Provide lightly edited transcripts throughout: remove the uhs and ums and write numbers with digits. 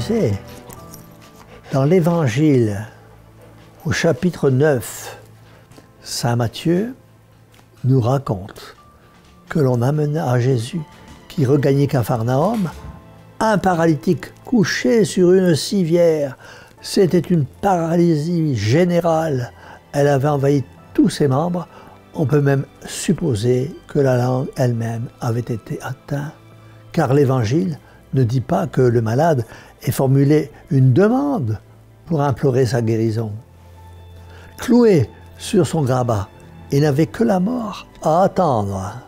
savez, dans l'Évangile, au chapitre 9, Saint Matthieu nous raconte que l'on amena à Jésus, qui regagnait Capharnaüm, un paralytique couché sur une civière. C'était une paralysie générale. Elle avait envahi tous ses membres. On peut même supposer que la langue elle-même avait été atteinte, car l'Évangile ne dit pas que le malade ait formulé une demande pour implorer sa guérison. Cloué sur son grabat, il n'avait que la mort à attendre.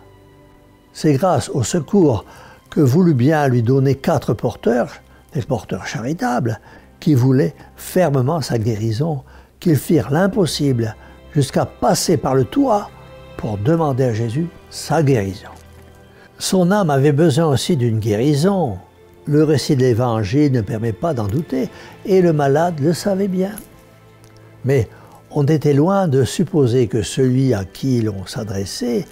C'est grâce au secours que voulut bien lui donner 4 porteurs, des porteurs charitables, qui voulaient fermement sa guérison, qu'ils firent l'impossible jusqu'à passer par le toit pour demander à Jésus sa guérison. Son âme avait besoin aussi d'une guérison. Le récit de l'Évangile ne permet pas d'en douter, et le malade le savait bien. Mais on était loin de supposer que celui à qui l'on s'adressait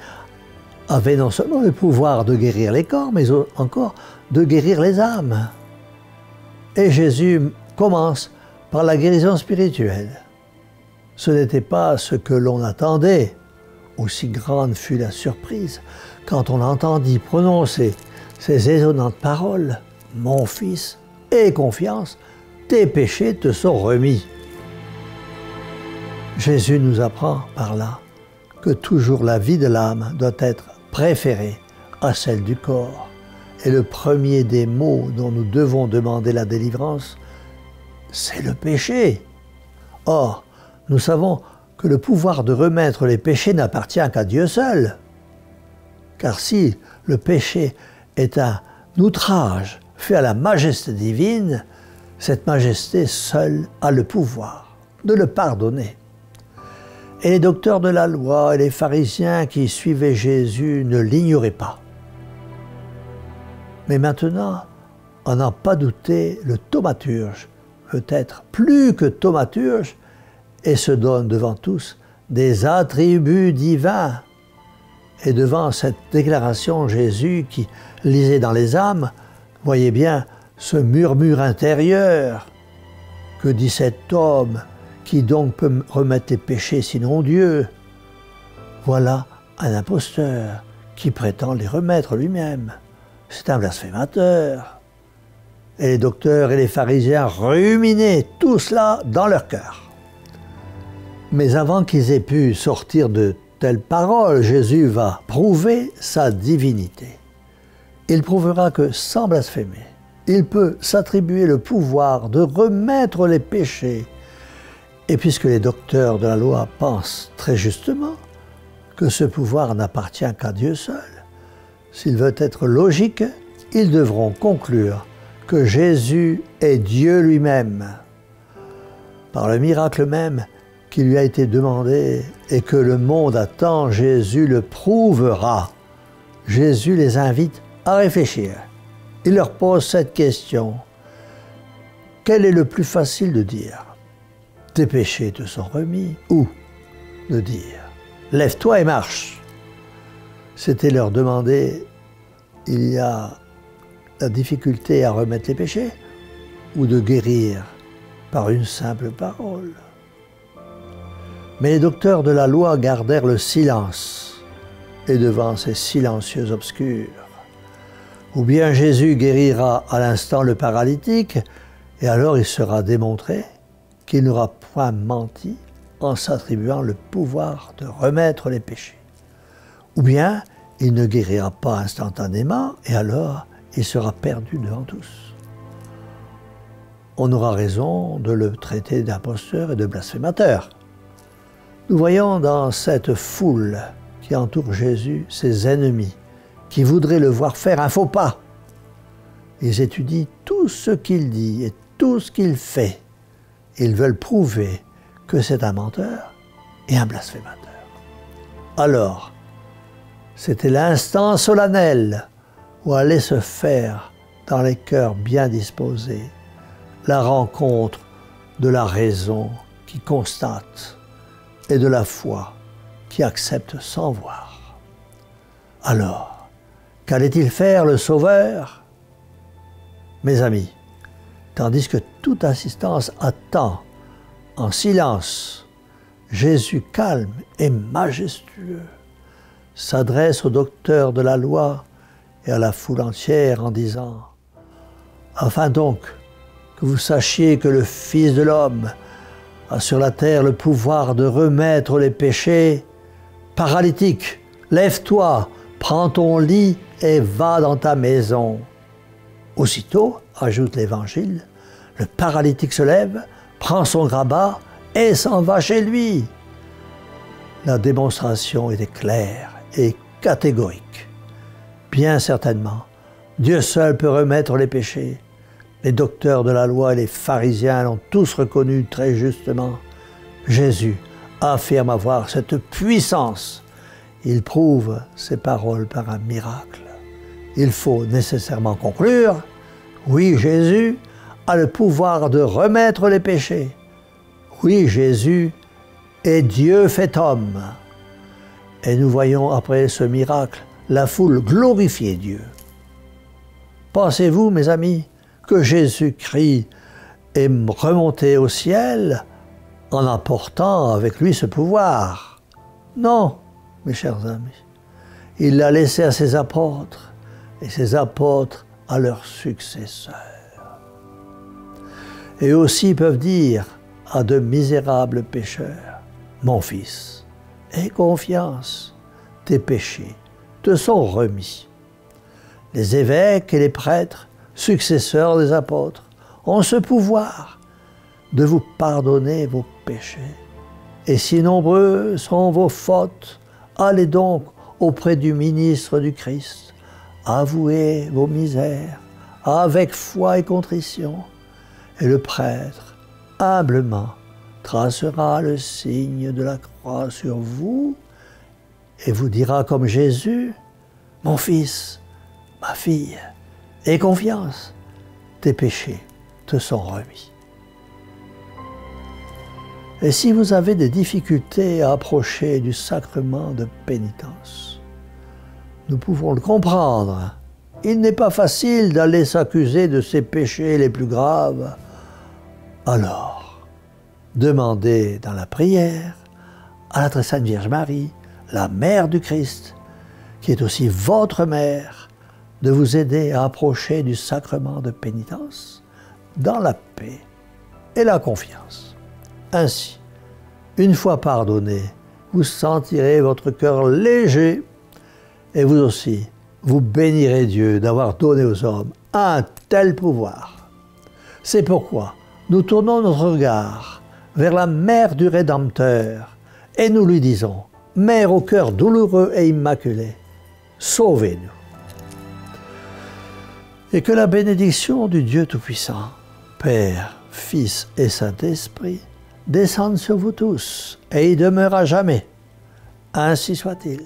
avait non seulement le pouvoir de guérir les corps, mais encore de guérir les âmes. Et Jésus commence par la guérison spirituelle. Ce n'était pas ce que l'on attendait. Aussi grande fut la surprise quand on entendit prononcer ces étonnantes paroles. « Mon fils, aie confiance, tes péchés te sont remis. » Jésus nous apprend par là que toujours la vie de l'âme doit être préférée à celle du corps. Et le premier des mots dont nous devons demander la délivrance, c'est le péché. Or, nous savons que le pouvoir de remettre les péchés n'appartient qu'à Dieu seul. Car si le péché est un outrage fait à la majesté divine, cette majesté seule a le pouvoir de le pardonner. Et les docteurs de la loi et les pharisiens qui suivaient Jésus ne l'ignoraient pas. Mais maintenant, à n'en pas douter, le thaumaturge peut être plus que thaumaturge et se donne devant tous des attributs divins. Et devant cette déclaration, Jésus, qui lisait dans les âmes, voyait bien ce murmure intérieur. Que dit cet homme? Qui donc peut remettre les péchés sinon Dieu? Voilà un imposteur qui prétend les remettre lui-même. C'est un blasphémateur. Et les docteurs et les pharisiens ruminaient tout cela dans leur cœur. Mais avant qu'ils aient pu sortir de telles paroles, Jésus va prouver sa divinité. Il prouvera que sans blasphémer, il peut s'attribuer le pouvoir de remettre les péchés. Et puisque les docteurs de la loi pensent très justement que ce pouvoir n'appartient qu'à Dieu seul, s'ils veulent être logiques, ils devront conclure que Jésus est Dieu lui-même. Par le miracle même qui lui a été demandé et que le monde attend, Jésus le prouvera. Jésus les invite à réfléchir. Il leur pose cette question. Quel est le plus facile de dire? Tes péchés te sont remis, ou de dire lève-toi et marche. C'était leur demander, il y a la difficulté à remettre les péchés, ou de guérir par une simple parole. Mais les docteurs de la loi gardèrent le silence, et devant ces silencieux obscurs, ou bien Jésus guérira à l'instant le paralytique, et alors il sera démontré qu'il n'aura point menti en s'attribuant le pouvoir de remettre les péchés. Ou bien il ne guérira pas instantanément, et alors il sera perdu devant tous. On aura raison de le traiter d'imposteur et de blasphémateur. Nous voyons dans cette foule qui entoure Jésus ses ennemis, qui voudraient le voir faire un faux pas. Ils étudient tout ce qu'il dit et tout ce qu'il fait. Ils veulent prouver que c'est un menteur et un blasphémateur. Alors, c'était l'instant solennel où allait se faire dans les cœurs bien disposés la rencontre de la raison qui constate et de la foi qui accepte sans voir. Alors, qu'allait-il faire le Sauveur? Mes amis, tandis que toute assistance attend, en silence. Jésus calme et majestueux s'adresse au docteur de la loi et à la foule entière en disant « Afin donc que vous sachiez que le Fils de l'homme a sur la terre le pouvoir de remettre les péchés, paralytique, lève-toi, prends ton lit et va dans ta maison. » Aussitôt, ajoute l'Évangile, le paralytique se lève, prend son grabat et s'en va chez lui. La démonstration était claire et catégorique. Bien certainement, Dieu seul peut remettre les péchés. Les docteurs de la loi et les pharisiens l'ont tous reconnu très justement. Jésus affirme avoir cette puissance. Il prouve ses paroles par un miracle. Il faut nécessairement conclure, oui, Jésus a le pouvoir de remettre les péchés. Oui, Jésus est Dieu fait homme. Et nous voyons après ce miracle la foule glorifier Dieu. Pensez-vous, mes amis, que Jésus-Christ est remonté au ciel en apportant avec lui ce pouvoir? Non, mes chers amis. Il l'a laissé à ses apôtres et ses apôtres à leurs successeurs. Et aussi peuvent dire à de misérables pécheurs, « Mon fils, aie confiance, tes péchés te sont remis. » Les évêques et les prêtres, successeurs des apôtres, ont ce pouvoir de vous pardonner vos péchés. Et si nombreux sont vos fautes, allez donc auprès du ministre du Christ, avouez vos misères avec foi et contrition, et le prêtre, humblement, tracera le signe de la croix sur vous et vous dira comme Jésus, « Mon fils, ma fille, aie confiance, tes péchés te sont remis. » Et si vous avez des difficultés à approcher du sacrement de pénitence, nous pouvons le comprendre. Il n'est pas facile d'aller s'accuser de ses péchés les plus graves. Alors, demandez dans la prière à la très sainte Vierge Marie, la Mère du Christ, qui est aussi votre mère, de vous aider à approcher du sacrement de pénitence dans la paix et la confiance. Ainsi, une fois pardonné, vous sentirez votre cœur léger et vous aussi, vous bénirez Dieu d'avoir donné aux hommes un tel pouvoir. C'est pourquoi nous tournons notre regard vers la Mère du Rédempteur et nous lui disons, Mère au cœur douloureux et immaculé, sauvez-nous. Et que la bénédiction du Dieu Tout-Puissant, Père, Fils et Saint-Esprit, descende sur vous tous et y demeure à jamais. Ainsi soit-il.